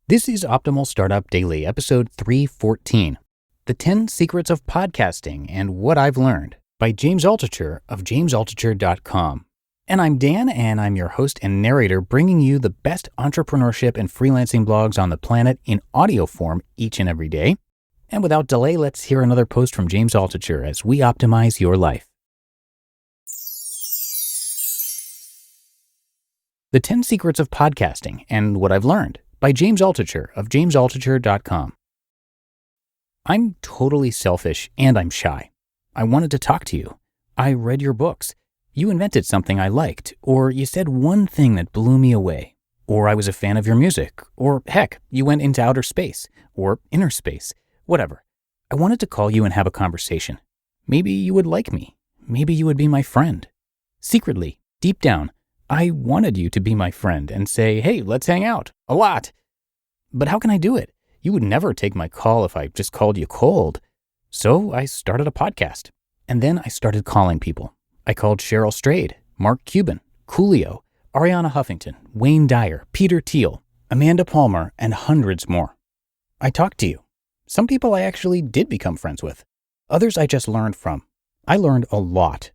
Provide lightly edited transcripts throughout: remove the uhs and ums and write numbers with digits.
This is Optimal Startup Daily, episode 314, The 10 Secrets of Podcasting and What I've Learned by James Altucher of jamesaltucher.com. And I'm Dan, and I'm your host and narrator, bringing you the best entrepreneurship and freelancing blogs on the planet in audio form each and every day. And without delay, let's hear another post from James Altucher as we optimize your life. The 10 Secrets of Podcasting and What I've Learned by James Altucher of jamesaltucher.com. I'm totally selfish and I'm shy. I wanted to talk to you. I read your books. You invented something I liked, or you said one thing that blew me away, or I was a fan of your music, or heck, you went into outer space, or inner space, whatever. I wanted to call you and have a conversation. Maybe you would like me. Maybe you would be my friend. Secretly, deep down, I wanted you to be my friend and say, hey, let's hang out. A lot. But how can I do it? You would never take my call if I just called you cold. So I started a podcast. And then I started calling people. I called Cheryl Strayed, Mark Cuban, Coolio, Ariana Huffington, Wayne Dyer, Peter Thiel, Amanda Palmer, and hundreds more. I talked to you. Some people I actually did become friends with. Others I just learned from. I learned a lot.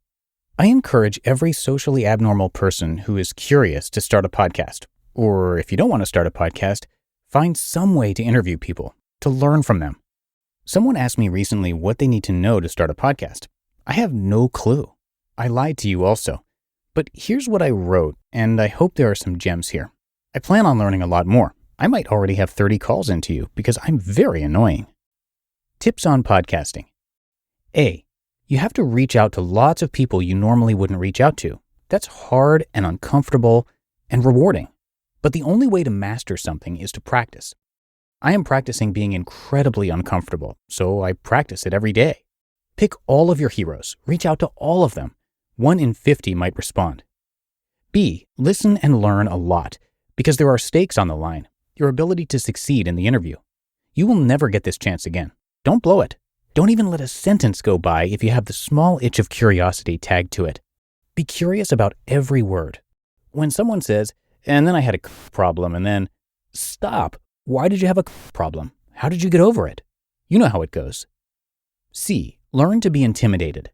I encourage every socially abnormal person who is curious to start a podcast. Or if you don't want to start a podcast, find some way to interview people, to learn from them. Someone asked me recently what they need to know to start a podcast. I have no clue. I lied to you also. But here's what I wrote, and I hope there are some gems here. I plan on learning a lot more. I might already have 30 calls into you because I'm very annoying. Tips on podcasting. A. You have to reach out to lots of people you normally wouldn't reach out to. That's hard and uncomfortable and rewarding. But the only way to master something is to practice. I am practicing being incredibly uncomfortable, so I practice it every day. Pick all of your heroes. Reach out to all of them. 1 in 50 might respond. B. Listen and learn a lot, because there are stakes on the line. Your ability to succeed in the interview. You will never get this chance again. Don't blow it. Don't even let a sentence go by if you have the small itch of curiosity tagged to it. Be curious about every word. When someone says, and then I had a problem, and then, stop. Why did you have a problem? How did you get over it? You know how it goes. C. Learn to be intimidated.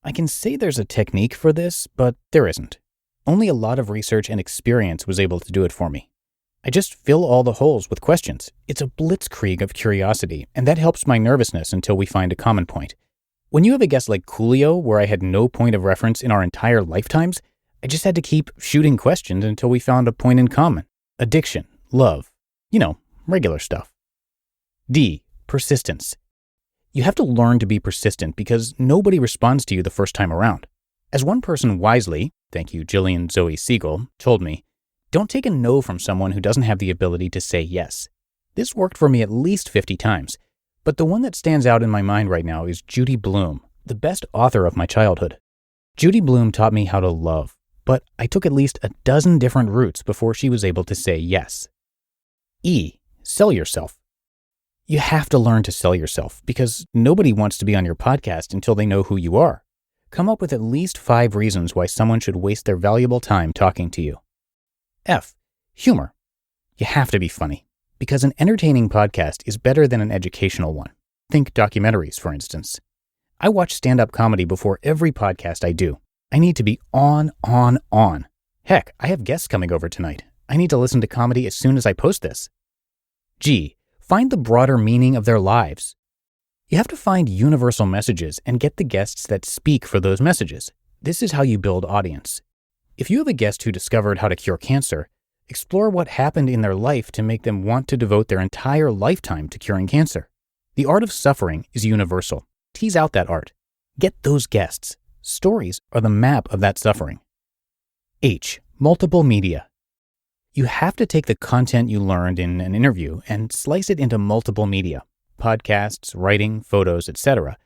I can say there's a technique for this, but there isn't. Only a lot of research and experience was able to do it for me. I just fill all the holes with questions. It's a blitzkrieg of curiosity, and that helps my nervousness until we find a common point. When you have a guest like Coolio, where I had no point of reference in our entire lifetimes, I just had to keep shooting questions until we found a point in common. Addiction, love, regular stuff. D. Persistence. You have to learn to be persistent because nobody responds to you the first time around. As one person wisely, thank you Jillian Zoe Siegel, told me, don't take a no from someone who doesn't have the ability to say yes. This worked for me at least 50 times, but the one that stands out in my mind right now is Judy Blume, the best author of my childhood. Judy Blume taught me how to love, but I took at least a dozen different routes before she was able to say yes. E. Sell yourself. You have to learn to sell yourself because nobody wants to be on your podcast until they know who you are. Come up with at least 5 reasons why someone should waste their valuable time talking to you. F. Humor. You have to be funny, because an entertaining podcast is better than an educational one. Think documentaries, for instance. I watch stand-up comedy before every podcast I do. I need to be on. Heck, I have guests coming over tonight. I need to listen to comedy as soon as I post this. G. Find the broader meaning of their lives. You have to find universal messages and get the guests that speak for those messages. This is how you build audience. If you have a guest who discovered how to cure cancer, explore what happened in their life to make them want to devote their entire lifetime to curing cancer. The art of suffering is universal. Tease out that art. Get those guests. Stories are the map of that suffering. H. Multiple media. You have to take the content you learned in an interview and slice it into multiple media, podcasts, writing, photos, etc.,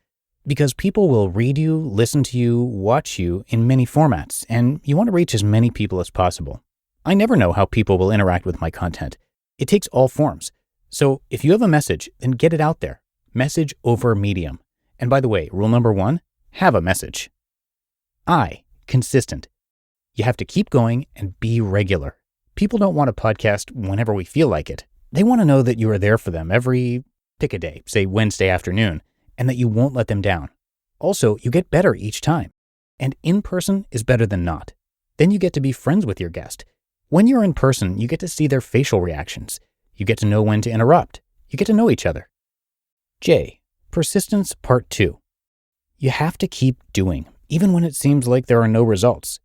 because people will read you, listen to you, watch you in many formats, and you want to reach as many people as possible. I never know how people will interact with my content. It takes all forms. So if you have a message, then get it out there. Message over medium. And by the way, rule number 1, have a message. I. Consistent. You have to keep going and be regular. People don't want a podcast whenever we feel like it. They want to know that you are there for them every, pick a day, say Wednesday afternoon, and that you won't let them down. Also, you get better each time. And in person is better than not. Then you get to be friends with your guest. When you're in person, you get to see their facial reactions. You get to know when to interrupt. You get to know each other. J. Persistence Part 2. You have to keep doing, even when it seems like there are no results.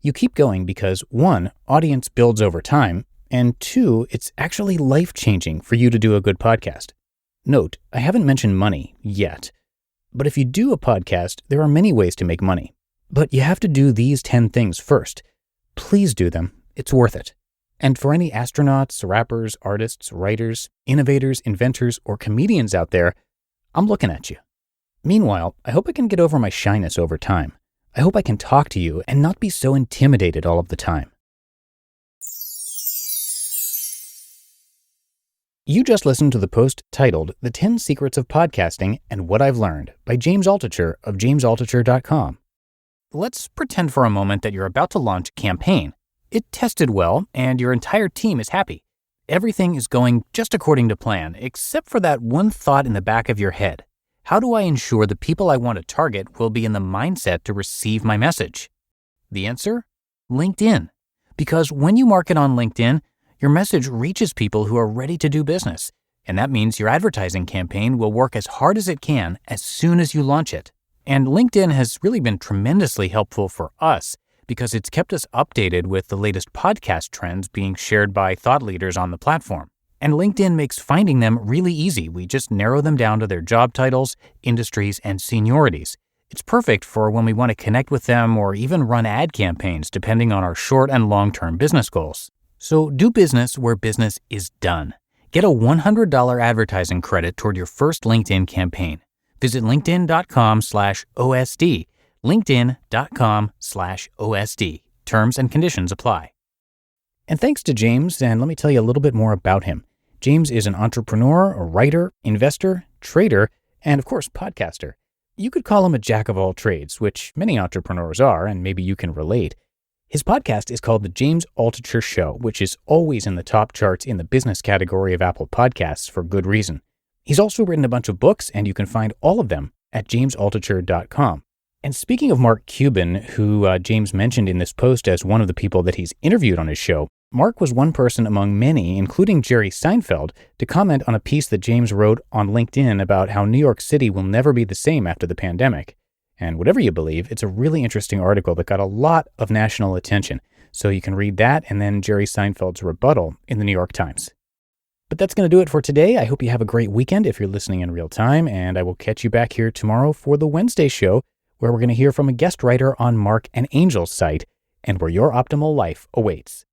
You keep going because 1, audience builds over time, and 2, it's actually life-changing for you to do a good podcast. Note, I haven't mentioned money yet, but if you do a podcast, there are many ways to make money. But you have to do these 10 things first. Please do them. It's worth it. And for any astronauts, rappers, artists, writers, innovators, inventors, or comedians out there, I'm looking at you. Meanwhile, I hope I can get over my shyness over time. I hope I can talk to you and not be so intimidated all of the time. You just listened to the post titled The 10 Secrets of Podcasting and What I've Learned by James Altucher of jamesaltucher.com. Let's pretend for a moment that you're about to launch a campaign. It tested well and your entire team is happy. Everything is going just according to plan, except for that one thought in the back of your head. How do I ensure the people I want to target will be in the mindset to receive my message? The answer? LinkedIn. Because when you market on LinkedIn, your message reaches people who are ready to do business. And that means your advertising campaign will work as hard as it can as soon as you launch it. And LinkedIn has really been tremendously helpful for us because it's kept us updated with the latest podcast trends being shared by thought leaders on the platform. And LinkedIn makes finding them really easy. We just narrow them down to their job titles, industries, and seniorities. It's perfect for when we want to connect with them or even run ad campaigns depending on our short and long-term business goals. So do business where business is done. Get a $100 advertising credit toward your first LinkedIn campaign. Visit linkedin.com/OSD. LinkedIn.com/OSD. Terms and conditions apply. And thanks to James, and let me tell you a little bit more about him. James is an entrepreneur, a writer, investor, trader, and of course, podcaster. You could call him a jack of all trades, which many entrepreneurs are, and maybe you can relate. His podcast is called The James Altucher Show, which is always in the top charts in the business category of Apple Podcasts for good reason. He's also written a bunch of books, and you can find all of them at jamesaltucher.com. And speaking of Mark Cuban, who James mentioned in this post as one of the people that he's interviewed on his show, Mark was one person among many, including Jerry Seinfeld, to comment on a piece that James wrote on LinkedIn about how New York City will never be the same after the pandemic. And whatever you believe, it's a really interesting article that got a lot of national attention. So you can read that and then Jerry Seinfeld's rebuttal in the New York Times. But that's going to do it for today. I hope you have a great weekend if you're listening in real time, and I will catch you back here tomorrow for the Wednesday show, where we're going to hear from a guest writer on Mark and Angel's site and where your optimal life awaits.